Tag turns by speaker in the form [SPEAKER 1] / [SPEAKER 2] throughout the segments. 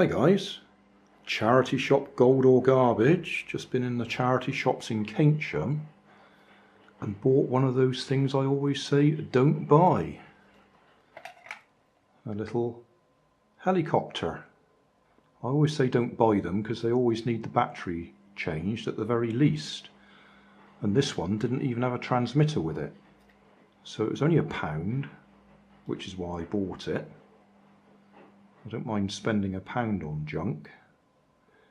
[SPEAKER 1] Hi guys, charity shop Gold or Garbage. Just been in the charity shops in Keynsham and bought one of those things I always say don't buy. A little helicopter. I always say don't buy them because they always need the battery changed at the very least. And this one didn't even have a transmitter with it. So it was only £1, which is why I bought it. I don't mind spending £1 on junk.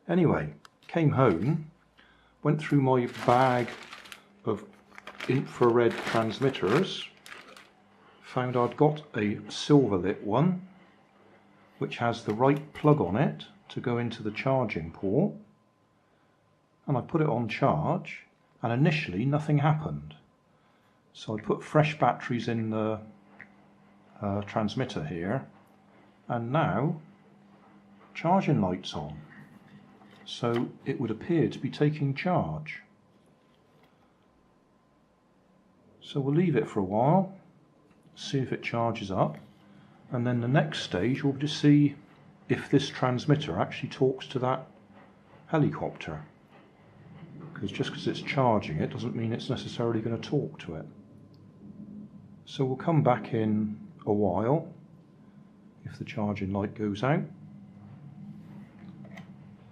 [SPEAKER 1] Anyway, came home, went through my bag of infrared transmitters, found I'd got a Silverlit one, which has the right plug on it to go into the charging port, and I put it on charge, and initially nothing happened. So I put fresh batteries in the transmitter here, and now charging light's on, so it would appear to be taking charge. So we'll leave it for a while, see if it charges up, and then the next stage will be to see if this transmitter actually talks to that helicopter, because just because it's charging it doesn't mean it's necessarily going to talk to it. So we'll come back in a while if the charging light goes out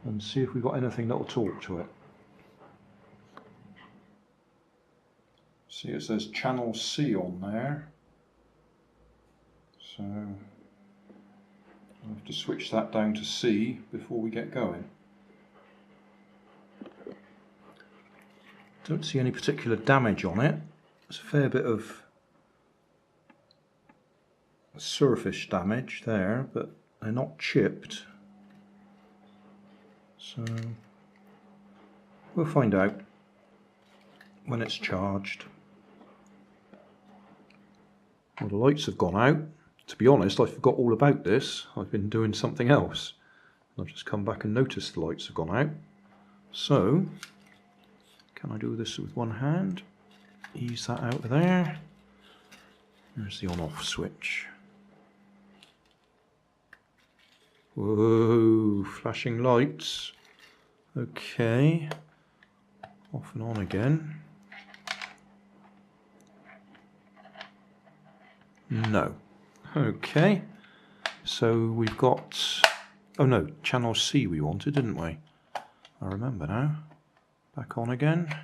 [SPEAKER 1] and see if we've got anything that will talk to it. See, it says channel C on there, so I'll have to switch that down to C before we get going. Don't see any particular damage on it. There's a fair bit of surface damage there, but they're not chipped, so we'll find out when it's charged. Well, the lights have gone out. To be honest, I forgot all about this. I've been doing something else. I've just come back and noticed the lights have gone out. So, can I do this with one hand? Ease that out of there. There's the on-off switch. Whoa, flashing lights. Okay, off and on again. No. Okay, so we've got, oh no, channel C we wanted, didn't we? I remember now. Back on again.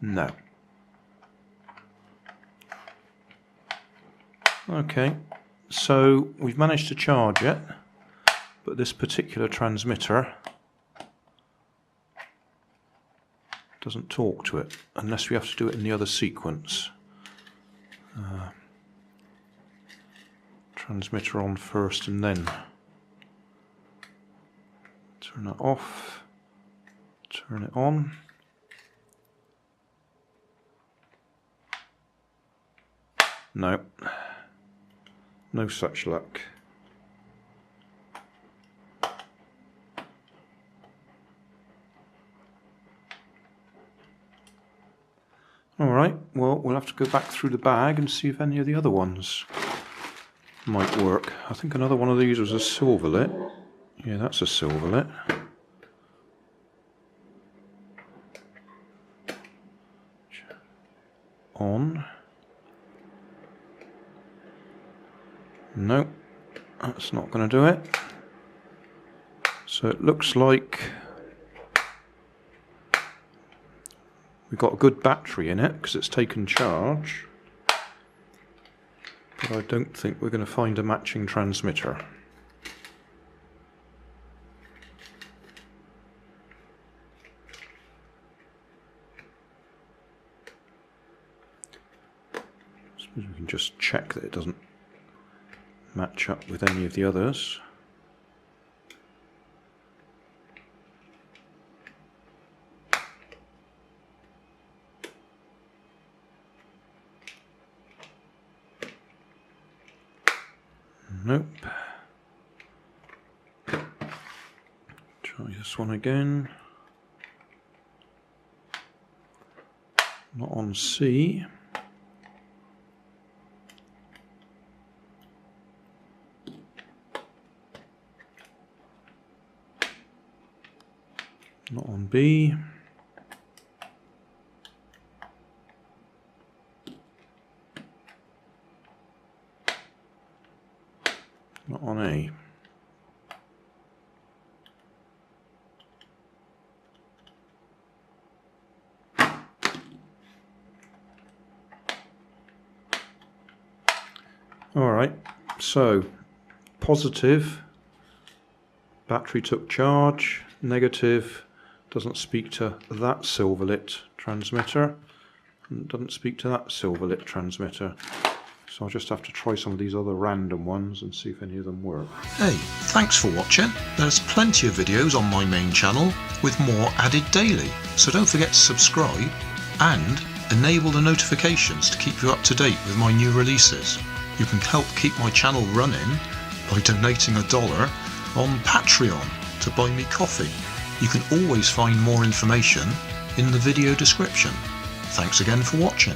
[SPEAKER 1] No. Okay. So we've managed to charge it, but this particular transmitter doesn't talk to it unless we have to do it in the other sequence. Transmitter on first and then turn it off, turn it on. No. No such luck. Alright, well, we'll have to go back through the bag and see if any of the other ones might work. I think another one of these was a Silverlit. Yeah, that's a Silverlit. On. Nope, that's not going to do it. So it looks like we've got a good battery in it because it's taken charge, but I don't think we're going to find a matching transmitter. I suppose we can just check that it doesn't match up with any of the others. Nope. Try this one again. Not on C. Not on B. Not on A. Alright, so positive, battery took charge, negative, doesn't speak to that Silverlit transmitter, and doesn't speak to that Silverlit transmitter. So I'll just have to try some of these other random ones and see if any of them work.
[SPEAKER 2] Hey, thanks for watching. There's plenty of videos on my main channel with more added daily, so don't forget to subscribe and enable the notifications to keep you up to date with my new releases. You can help keep my channel running by donating $1 on Patreon to buy me coffee. You can always find more information in the video description. Thanks again for watching.